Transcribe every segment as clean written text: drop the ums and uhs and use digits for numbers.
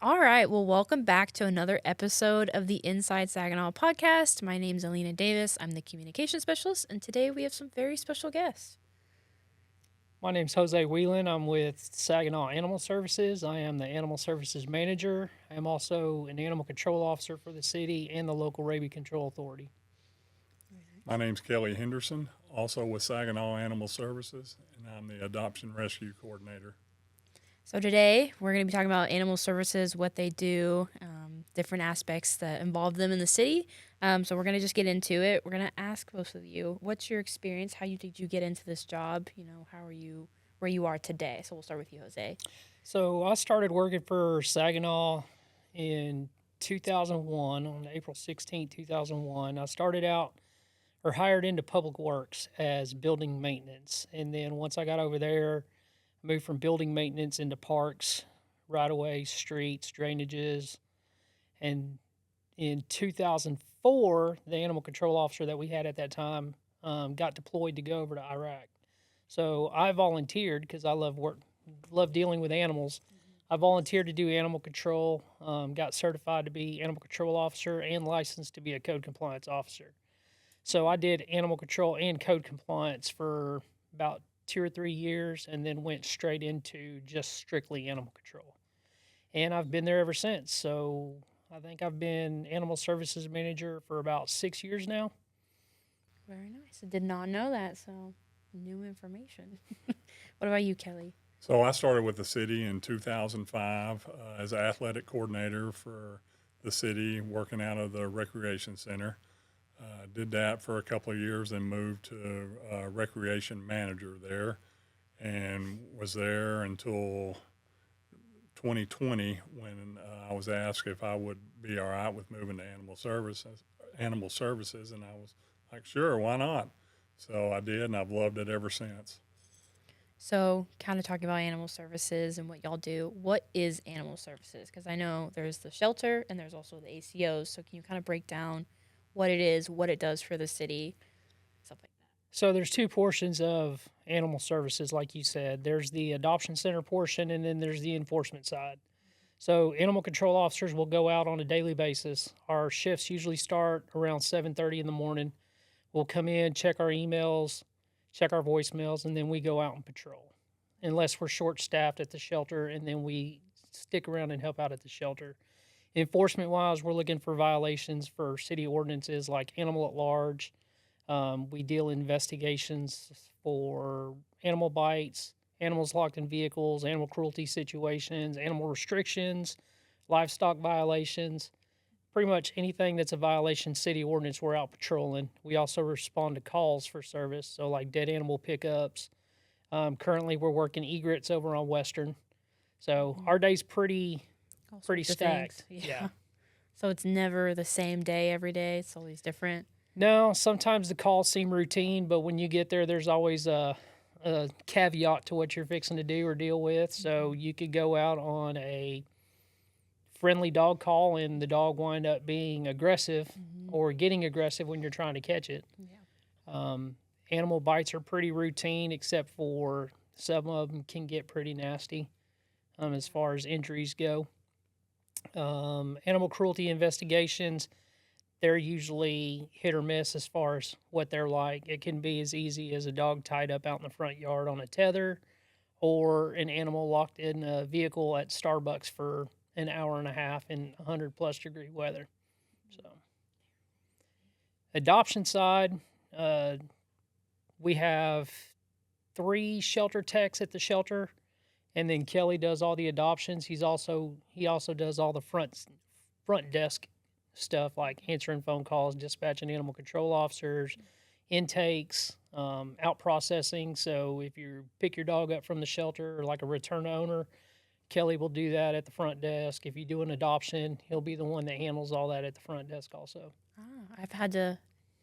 All right. Well, welcome back to another episode of the Inside Saginaw podcast. My name's Alina Davis. I'm the communication specialist, and today we have some very special guests. My name's Jose Whelan. I'm with Saginaw Animal Services. I am the Animal Services Manager. I am also an Animal Control Officer for the city and the local Rabies Control Authority. My name's Kelly Henderson, also with Saginaw Animal Services, and I'm the Adoption Rescue Coordinator. So today we're going to be talking about animal services, what they do, different aspects that involve them in the city. So we're going to just get into it. We're going to ask both of you, what's your experience? Did you get into this job? How are you where you are today? So we'll start with you, Jose. So I started working for Saginaw in 2001, on April 16, 2001. I started out or hired into Public Works as building maintenance. And then once I got over there, moved from building maintenance into parks, right of ways, streets, drainages. And in 2004, the animal control officer that we had at that time got deployed to go over to Iraq. So I volunteered because I love dealing with animals. I volunteered to do animal control, got certified to be animal control officer and licensed to be a code compliance officer. So I did animal control and code compliance for about 2 or 3 years and then went straight into just strictly animal control. And I've been there ever since. So I think I've been animal services manager for about 6 years now. Very nice. I did not know that, so new information. What about you, Kelly? So I started with the city in 2005 as athletic coordinator for the city, working out of the recreation center. Did that for a couple of years, then moved to recreation manager there, and was there until 2020 when I was asked if I would be all right with moving to animal services. And I was like, sure, why not? So I did, and I've loved it ever since. So, kind of talking about animal services and what y'all do. What is animal services? Because I know there's the shelter and there's also the ACOs. So, can you kind of break down what it is, what it does for the city, stuff like that? So there's two portions of animal services, like you said. There's the adoption center portion, and then there's the enforcement side. So animal control officers will go out on a daily basis. Our shifts usually start around 7:30 in the morning. We'll come in, check our emails, check our voicemails, and then we go out and patrol. Unless we're short staffed at the shelter, and then we stick around and help out at the shelter. Enforcement wise, we're looking for violations for city ordinances like animal at large. We deal investigations for animal bites, animals locked in vehicles, animal cruelty situations, animal restrictions, livestock violations. Pretty much anything that's a violation city ordinance, we're out patrolling. We also respond to calls for service, so like dead animal pickups. Currently, we're working egrets over on Western. So our day's pretty All pretty sorts of stacked. things. Yeah. So, it's never the same day every day, it's always different. No, sometimes the calls seem routine, but when you get there, there's always a caveat to what you're fixing to do or deal with. So you could go out on a friendly dog call and the dog wind up being aggressive or getting aggressive when you're trying to catch it. Yeah. Animal bites are pretty routine, except for some of them can get pretty nasty as far as injuries go. Animal cruelty investigations, they're usually hit or miss as far as what they're like. It can be as easy as a dog tied up out in the front yard on a tether or an animal locked in a vehicle at Starbucks for an hour and a half in 100+ degree weather. So, adoption side, we have 3 shelter techs at the shelter, and then Kelly does all the adoptions. He also does all the front desk stuff like answering phone calls, dispatching animal control officers, intakes, out processing. So if you pick your dog up from the shelter or like a return owner, Kelly will do that at the front desk. If you do an adoption, he'll be the one that handles all that at the front desk also. I've had to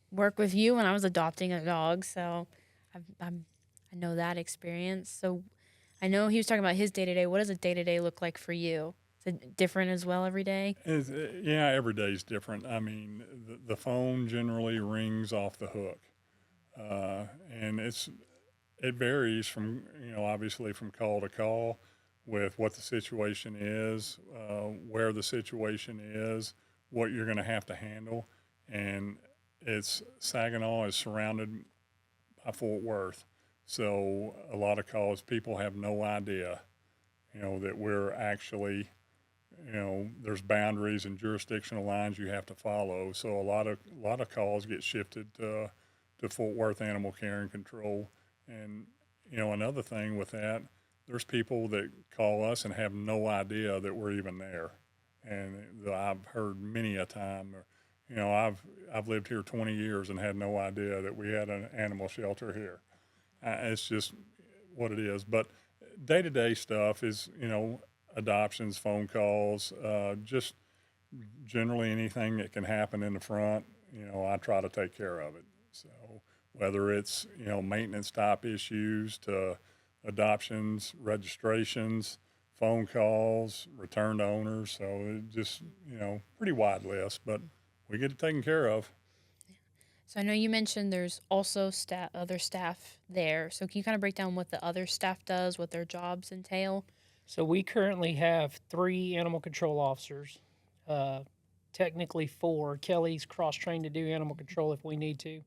work with you when I was adopting a dog, so I know that experience. So I know he was talking about his day to day. What does a day to day look like for you? Is it different as well every day? Yeah, every day's different. I mean, the phone generally rings off the hook, and it varies from obviously from call to call. with what the situation is, where the situation is, what you're going to have to handle. And Saginaw is surrounded by Fort Worth. So a lot of calls, people have no idea, that we're actually, there's boundaries and jurisdictional lines you have to follow. So a lot of calls get shifted to Fort Worth Animal Care and Control. And another thing with that, there's people that call us and have no idea that we're even there. And I've heard many a time, I've lived here 20 years and had no idea that we had an animal shelter here. It's just what it is. But day to day stuff is, adoptions, phone calls, just generally anything that can happen in the front, I try to take care of it. So whether it's, maintenance type issues to adoptions, registrations, phone calls, return to owners. So it just, pretty wide list, but we get it taken care of. So I know you mentioned there's also other staff there. So can you kind of break down what the other staff does, what their jobs entail? So we currently have 3 animal control officers. Uh, Technically 4. Kelly's cross-trained to do animal control if we need to.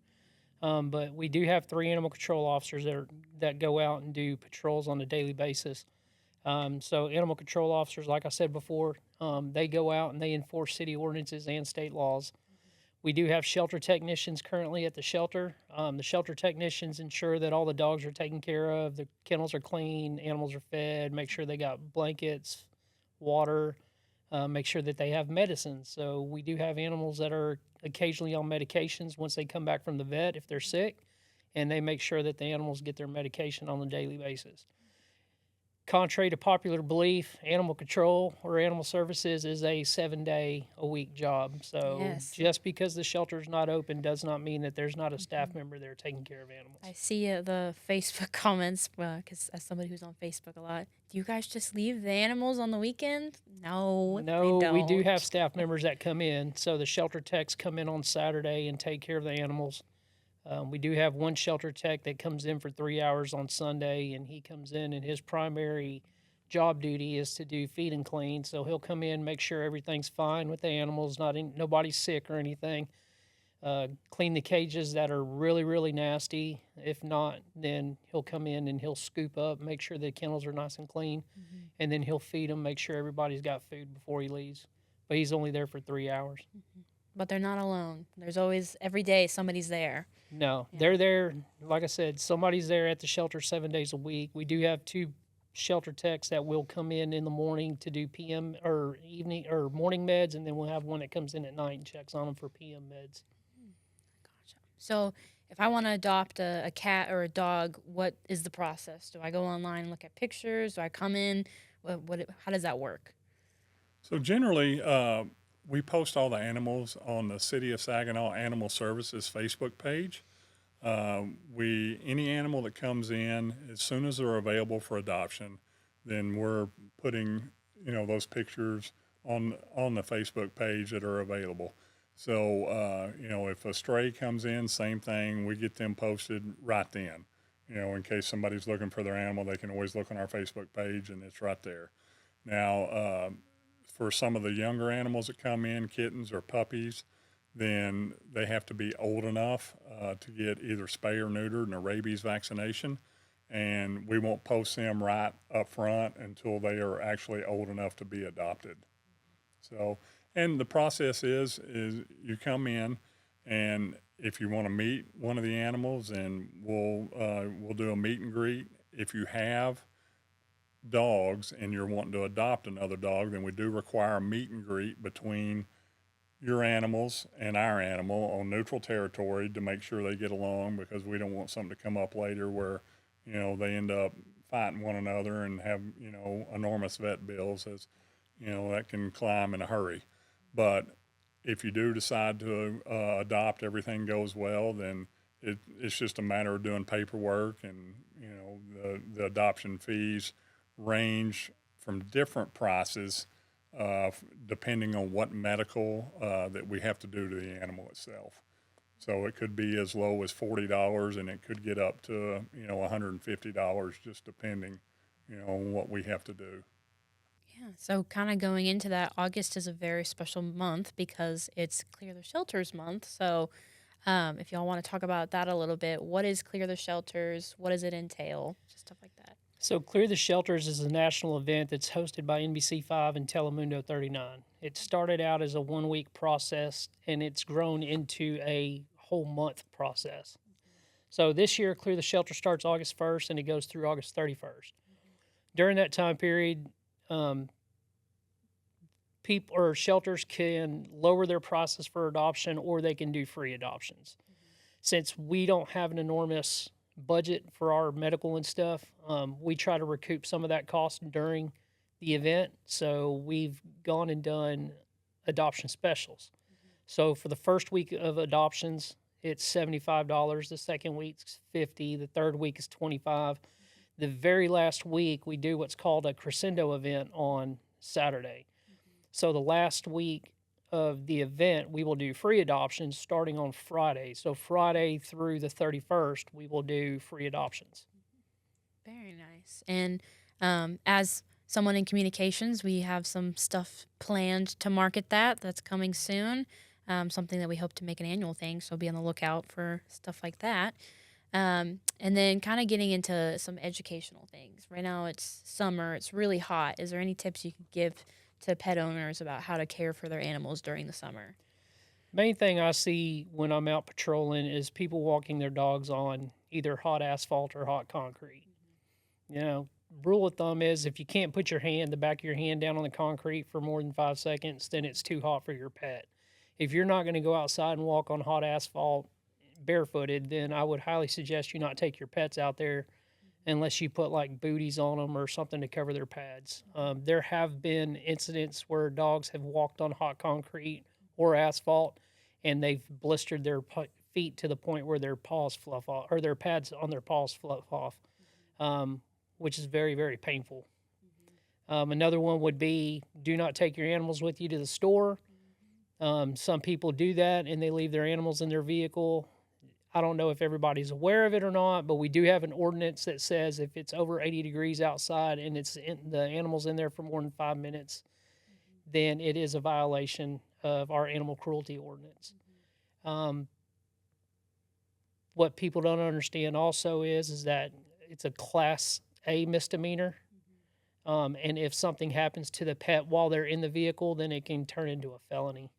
But we do have 3 animal control officers that go out and do patrols on a daily basis. So animal control officers, like I said before, they go out and they enforce city ordinances and state laws. We do have shelter technicians currently at the shelter. The shelter technicians ensure that all the dogs are taken care of, the kennels are clean, animals are fed, make sure they got blankets, water, make sure that they have medicine. So we do have animals that are occasionally on medications once they come back from the vet if they're sick, and they make sure that the animals get their medication on a daily basis. Contrary to popular belief, animal control or animal services is a 7-day-a-week job. So Yes. just because the shelter is not open does not mean that there's not a staff member there taking care of animals. I see the Facebook comments because as somebody who's on Facebook a lot, do you guys just leave the animals on the weekend? No, No, they we do don't. have staff members that come in. So the shelter techs come in on Saturday and take care of the animals. We do have one shelter tech that comes in for 3 hours on Sunday, and he comes in, and his primary job duty is to do feed and clean. So he'll come in, make sure everything's fine with the animals, nobody's sick or anything. Clean the cages that are really, really nasty. If not, then he'll come in and he'll scoop up, make sure the kennels are nice and clean, and then he'll feed them, make sure everybody's got food before he leaves. But he's only there for 3 hours. But they're not alone. There's always every day somebody's there. No, Yeah. they're there. Like I said, somebody's there at the shelter 7 days a week. We do have 2 shelter techs that will come in the morning to do PM or evening or morning meds, and then we'll have one that comes in at night and checks on them for PM meds. Gotcha. So if I want to adopt a cat or a dog, what is the process? Do I go online and look at pictures? Do I come in? How does that work? So generally, we post all the animals on the City of Saginaw Animal Services Facebook page. Any animal that comes in, as soon as they're available for adoption, then we're putting those pictures on the Facebook page that are available. So if a stray comes in, same thing, we get them posted right then. In case somebody's looking for their animal, they can always look on our Facebook page and it's right there. Now, for some of the younger animals that come in, kittens or puppies, then they have to be old enough to get either spay or neutered and a rabies vaccination. And we won't post them right up front until they are actually old enough to be adopted. So, and the process is you come in, and if you want to meet one of the animals, and we'll do a meet and greet. If you have dogs and you're wanting to adopt another dog, then we do require a meet and greet between your animals and our animal on neutral territory to make sure they get along, because we don't want something to come up later where they end up fighting one another and have enormous vet bills, as that can climb in a hurry. But if you do decide to adopt, everything goes well, then it's just a matter of doing paperwork, and the adoption fees range from different prices depending on what medical that we have to do to the animal itself. So it could be as low as $40, and it could get up to $150, just depending on what we have to do. Yeah. So, kind of going into that, August is a very special month because it's Clear the Shelters month. So, if y'all want to talk about that a little bit, what is Clear the Shelters? What does it entail? Just stuff like that. So, Clear the Shelters is a national event that's hosted by NBC5 and Telemundo 39. It started out as a 1 week process and it's grown into a whole month process. So, this year, Clear the Shelter starts August 1st and it goes through August 31st. During that time period, um, people or shelters can lower their prices for adoption or they can do free adoptions. Since we don't have an enormous budget for our medical and stuff, we try to recoup some of that cost during the event. So we've gone and done adoption specials. So for the first week of adoptions, it's $75. The second week's $50. The third week is $25. The very last week, we do what's called a crescendo event on Saturday. So the last week of the event, we will do free adoptions starting on Friday. So Friday through the 31st, we will do free adoptions. Very nice. And as someone in communications, we have some stuff planned to market that. That's coming soon. Something that we hope to make an annual thing. So be on the lookout for stuff like that. And then kind of getting into some educational things. Right now it's summer, it's really hot. Is there any tips you could give to pet owners about how to care for their animals during the summer? Main thing I see when I'm out patrolling is people walking their dogs on either hot asphalt or hot concrete. You know, rule of thumb is if you can't put the back of your hand down on the concrete for more than 5 seconds, then it's too hot for your pet. If you're not going to go outside and walk on hot asphalt barefooted, then I would highly suggest you not take your pets out there unless you put like booties on them or something to cover their pads. There have been incidents where dogs have walked on hot concrete or asphalt and they've blistered their feet to the point where their paws fluff off or their pads on their paws fluff off, which is very, very painful. Another one would be do not take your animals with you to the store. Some people do that and they leave their animals in their vehicle. I don't know if everybody's aware of it or not, but we do have an ordinance that says if it's over 80 degrees outside and the animal's in there for more than 5 minutes, then it is a violation of our animal cruelty ordinance. Um, what people don't understand also is that it's a class A misdemeanor. And if something happens to the pet while they're in the vehicle, then it can turn into a felony.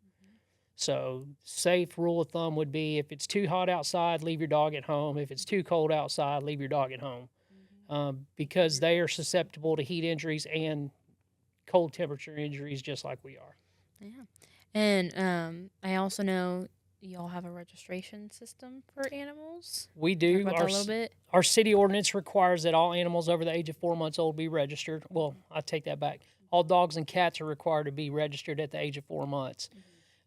So, safe rule of thumb would be if it's too hot outside, leave your dog at home. If it's too cold outside, leave your dog at home. Because they are susceptible to heat injuries and cold temperature injuries just like we are. Yeah. And I also know y'all have a registration system for animals. We Talk do. about that a little bit. Our city ordinance requires that all animals over the age of 4 months old be registered. Well, I take that back. All dogs and cats are required to be registered at the age of 4 months.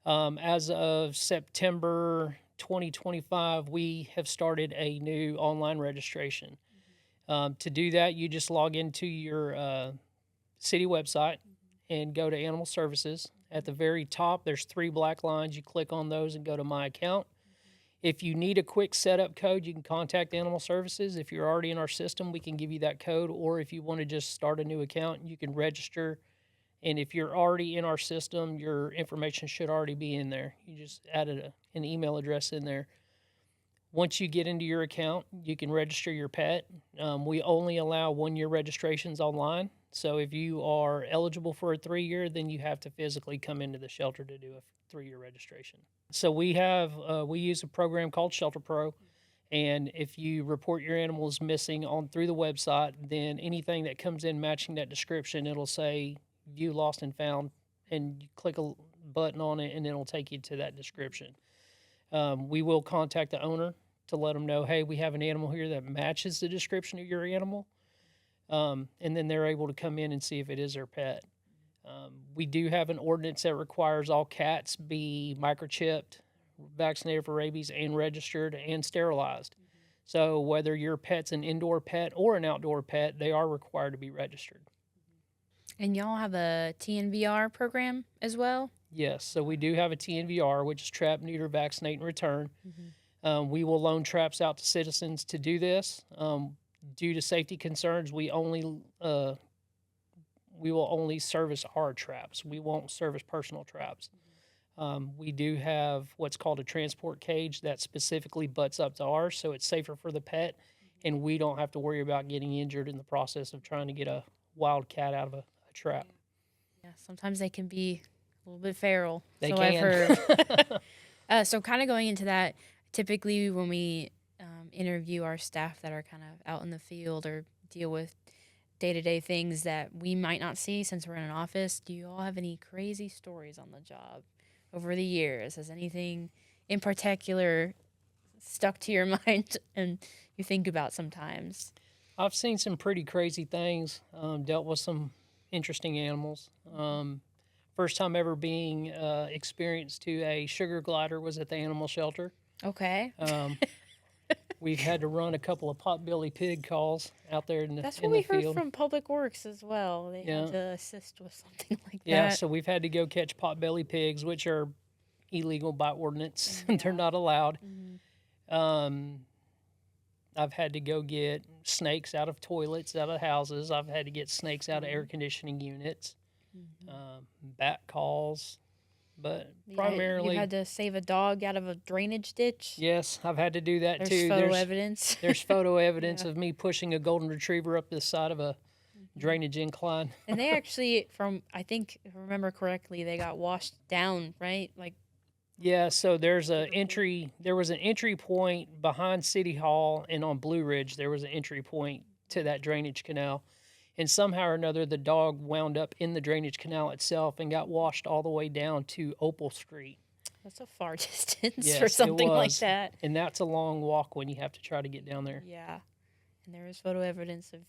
As of September 2025, we have started a new online registration. To do that, you just log into your city website and go to Animal Services. At the very top, there's 3 black lines. You click on those and go to My Account. If you need a quick setup code, you can contact Animal Services. If you're already in our system, we can give you that code. Or if you want to just start a new account, you can register. And if you're already in our system, your information should already be in there. You just added an email address in there. Once you get into your account, you can register your pet. We only allow 1-year registrations online. So if you are eligible for a 3-year, then you have to physically come into the shelter to do a 3-year registration. So we use a program called Shelter Pro. And if you report your animals missing through the website, then anything that comes in matching that description, it'll say view lost and found, and you click a button on it and it'll take you to that description. We will contact the owner to let them know, hey, we have an animal here that matches the description of your animal. And then they're able to come in and see if it is their pet. We do have an ordinance that requires all cats be microchipped, vaccinated for rabies, and registered and sterilized. So whether your pet's an indoor pet or an outdoor pet, they are required to be registered. And y'all have a TNVR program as well? Yes, so we do have a TNVR, which is trap, neuter, vaccinate, and return. We will loan traps out to citizens to do this. Due to safety concerns, we only we will only service our traps. We won't service personal traps. We do have what's called a transport cage that specifically butts up to ours, so it's safer for the pet, and we don't have to worry about getting injured in the process of trying to get a wild cat out of a trap. Yeah, sometimes they can be a little bit feral. They so I've can. heard. So kind of going into that, typically when we interview our staff that are kind of out in the field or deal with day-to-day things that we might not see since we're in an office, do you all have any crazy stories on the job over the years? Has anything in particular stuck to your mind and you think about sometimes? I've seen some pretty crazy things, dealt with some interesting animals. First time ever being experienced to a sugar glider was at the animal shelter. Okay. We've had to run a couple of potbelly pig calls out there in the, That's in what we the heard field. from Public Works as well. They Yeah. had to assist with something like Yeah, that. so we've had to go catch potbelly pigs, which are illegal by ordinance. They're not allowed. Um, I've had to go get snakes out of toilets, out of houses. I've had to get snakes out of air conditioning units, bat calls, but Yeah, primarily, you had to save a dog out of a drainage ditch. yes, I've had to do that There's too. photo evidence. There's photo evidence Yeah. of me pushing a golden retriever up the side of a drainage incline. And they actually, from I think, if I remember correctly, they got washed down, right? Like, Yeah, so there's a entry. There was an entry point behind City Hall and on Blue Ridge. There was an entry point to that drainage canal, and somehow or another, the dog wound up in the drainage canal itself and got washed all the way down to Opal Street. that's a far distance Yes, for it something like was. that. And that's a long walk when you have to try to get down there. Yeah. And there is photo evidence of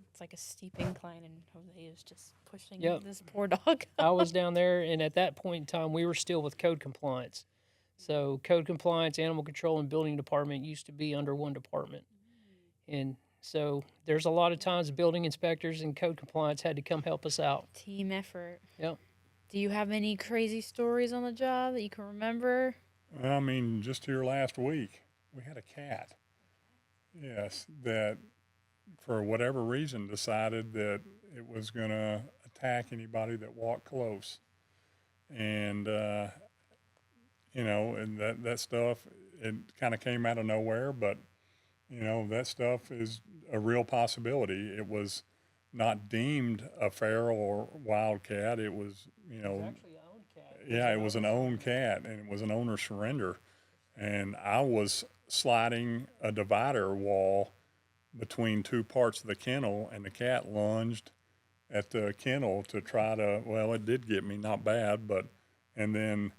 it's like a steep incline, and Jose is just pushing Yep. this poor dog. I was down there, and at that point in time, we were still with code compliance. So code compliance, animal control, and building department used to be under one department. And so there's a lot of times building inspectors and code compliance had to come help us out. Team effort. Yep. Do you have any crazy stories on the job that you can remember? I mean, just here last week, we had a cat. Yes, that for whatever reason decided that it was going to attack anybody that walked close. And, and that stuff, it kind of came out of nowhere, but, that stuff is a real possibility. It was not deemed a feral or wild cat. It was, Actually, I own a cat. yeah, it was an owned cat, and it was an owner surrender. And I was sliding a divider wall between two parts of the kennel, and the cat lunged at the kennel to try to, well, it did get me, not bad, but, and then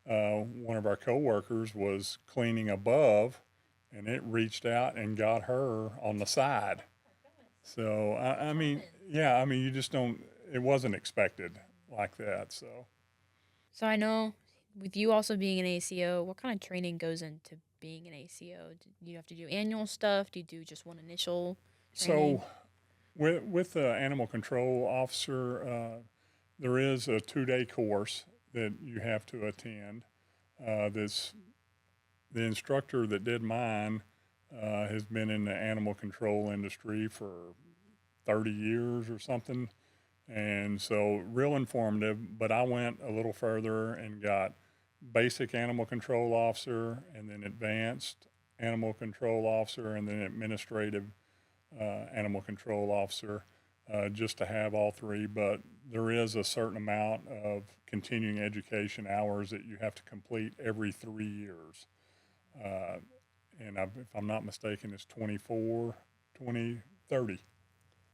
one of our coworkers was cleaning above, and it reached out and got her on the side. So, I mean, yeah, I mean, you just don't, it wasn't expected like that, so. So I know with you also being an ACO, what kind of training goes into being an ACO? Do you have to do annual stuff? Do you do just one initial training? So, with the animal control officer, there is a 2-day course that you have to attend. This the instructor that did mine has been in the animal control industry for 30 years or something, and so real informative. But I went a little further and got basic animal control officer, and then advanced animal control officer, and then administrative animal control officer, just to have all three. But there is a certain amount of continuing education hours that you have to complete every 3 years. And if I'm not mistaken, it's 24, 20, 30.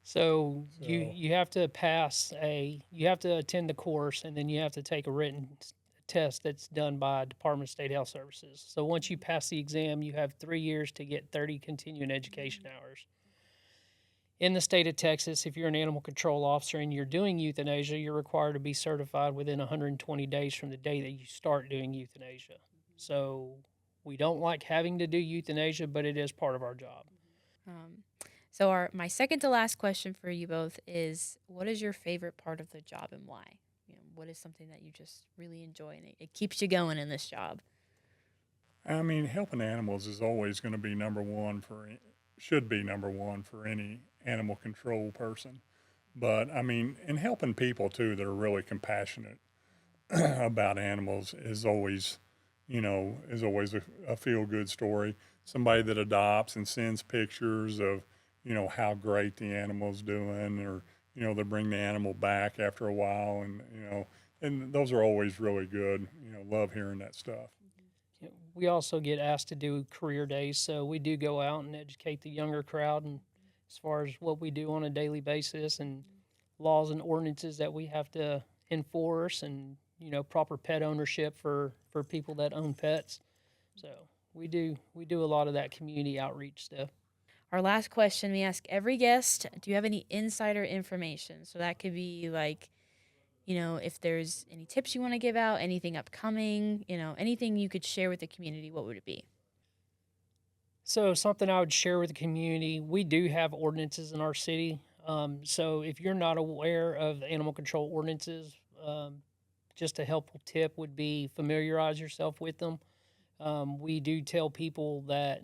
So you have to you have to attend the course, and then you have to take a written test that's done by Department of State Health Services. So once you pass the exam, you have 3 years to get 30 continuing education hours. In the state of Texas, if you're an animal control officer and you're doing euthanasia, you're required to be certified within 120 days from the day that you start doing euthanasia. So we don't like having to do euthanasia, but it is part of our job. So my second to last question for you both is, what is your favorite part of the job and why? What is something that you just really enjoy and it keeps you going in this job? I mean, helping animals is always going to be should be number one for any animal control person. But I mean, and helping people too that are really compassionate about animals is always, a feel good story. Somebody that adopts and sends pictures of, how great the animal's doing, or, they bring the animal back after a while, and those are always really good. Love hearing that stuff. Yeah, we also get asked to do career days, so we do go out and educate the younger crowd, and as far as what we do on a daily basis and laws and ordinances that we have to enforce, and proper pet ownership for people that own pets. So we do a lot of that community outreach stuff. Our last question we ask every guest, do you have any insider information? So that could be like, if there's any tips you want to give out, anything upcoming, anything you could share with the community, what would it be? So something I would share with the community, we do have ordinances in our city. So if you're not aware of the animal control ordinances, just a helpful tip would be familiarize yourself with them. We do tell people that,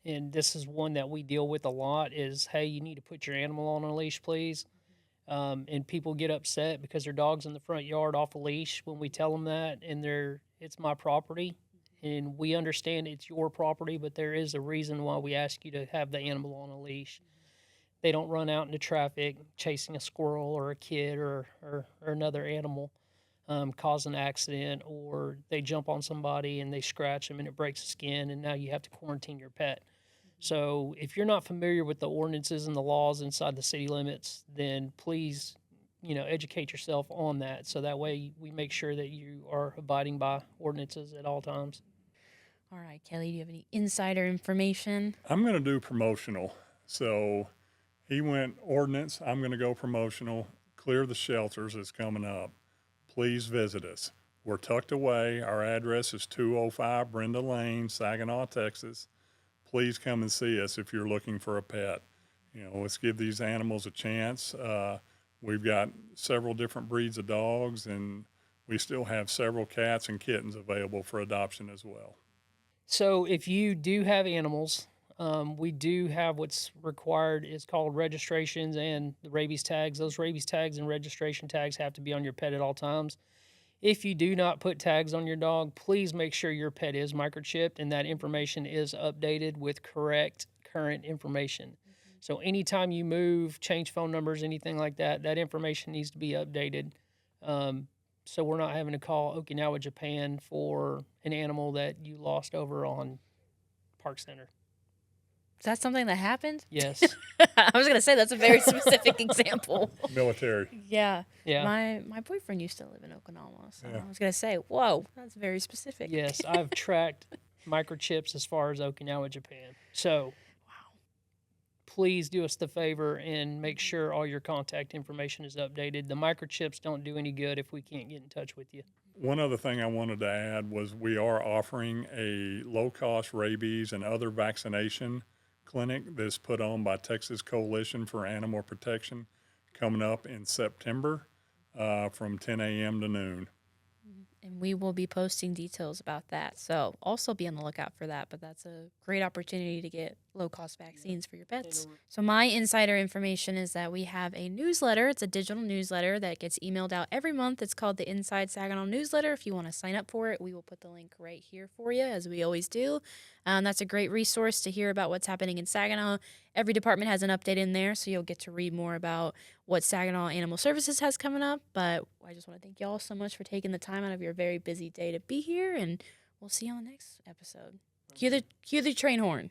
and this is one that we deal with a lot, is hey, you need to put your animal on a leash, please. And people get upset because their dog's in the front yard off a leash when we tell them that, and it's my property, and we understand it's your property, but there is a reason why we ask you to have the animal on a leash. They don't run out into traffic chasing a squirrel or a kid or another animal, cause an accident, or they jump on somebody and they scratch them and it breaks the skin, and now you have to quarantine your pet. So if you're not familiar with the ordinances and the laws inside the city limits, then please, educate yourself on that. So that way we make sure that you are abiding by ordinances at all times. All right, Kelly, do you have any insider information? I'm going to do promotional. So he went ordinance. I'm going to go promotional. Clear the Shelters is coming up. Please visit us. We're tucked away. Our address is 205 Brenda Lane, Saginaw, Texas. Please come and see us if you're looking for a pet. Let's give these animals a chance. We've got several different breeds of dogs, and we still have several cats and kittens available for adoption as well. So if you do have animals, we do have what's required is called registrations and the rabies tags. Those rabies tags and registration tags have to be on your pet at all times. If you do not put tags on your dog, please make sure your pet is microchipped and that information is updated with correct current information. So anytime you move, change phone numbers, anything like that, that information needs to be updated. Um, so we're not having to call Okinawa, Japan for an animal that you lost over on Park Center. Is that something that happened? Yes. I was gonna say that's a very specific example. Military. Yeah. Yeah. My boyfriend used to live in Okinawa, so Yeah. I was gonna say, whoa, that's very specific. Yes, I've tracked microchips as far as Okinawa, Japan. So please do us the favor and make sure all your contact information is updated. The microchips don't do any good if we can't get in touch with you. One other thing I wanted to add was we are offering a low cost rabies and other vaccination clinic that's put on by Texas Coalition for Animal Protection coming up in September from 10 a.m. to noon. And we will be posting details about that. So also be on the lookout for that. But that's a great opportunity to get low cost vaccines for your pets. So my insider information is that we have a newsletter. It's a digital newsletter that gets emailed out every month. It's called the Inside Saginaw Newsletter. If you want to sign up for it, we will put the link right here for you, as we always do. That's a great resource to hear about what's happening in Saginaw. Every department has an update in there, so you'll get to read more about what Saginaw Animal Services has coming up. But I just want to thank y'all so much for taking the time out of your very busy day to be here, and we'll see you on the next episode. Cue the train horn.